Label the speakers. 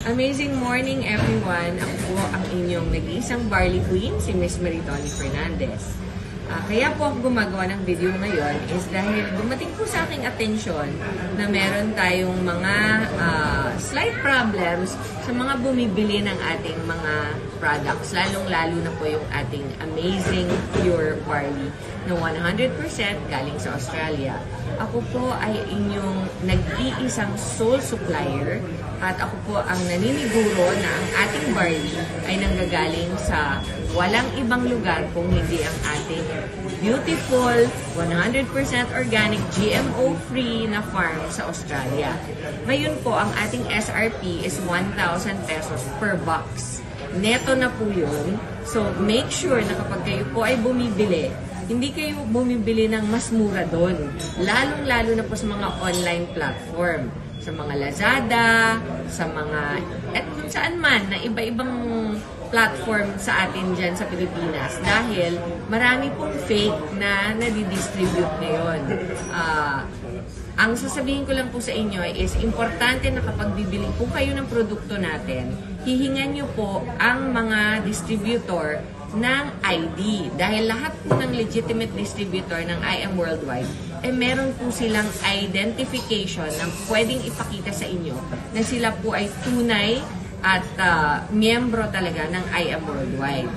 Speaker 1: Amazing morning everyone! Ako po ang inyong nag-iisang Barley Queen, si Miss Maritoni Fernandez. Kaya po ako gumagawa ng video ngayon is dahil dumating po sa aking atensyon na meron tayong mga slight problems sa mga bumibili ng ating mga products, lalong-lalo na po yung ating amazing pure barley na 100% galing sa Australia. Ako po ay inyong nag-iisang sole supplier at ako po ang naniniguro na ang ating barley ay nanggagaling sa walang ibang lugar kung hindi ang ating beautiful, 100% organic, GMO-free na farm sa Australia. Ngayon po, ang ating SRP is 1,000 pesos per box. Neto na po yun. So, make sure na kapag kayo po ay bumibili, hindi kayo bumibili ng mas mura doon. Lalong-lalo na po sa mga online platform. Sa mga Lazada, sa mga, at kung saan man, na iba-ibang platform sa atin dyan sa Pilipinas. Dahil marami pong fake na nadidistribute ngayon. Ang sasabihin ko lang po sa inyo is importante na kapag bibili po kayo ng produkto natin, hihingan nyo po ang mga distributor ng ID. Dahil lahat po ng legitimate distributor ng IM Worldwide, meron po silang identification na pwedeng ipakita sa inyo na sila po ay tunay at miyembro talaga ng IM Worldwide.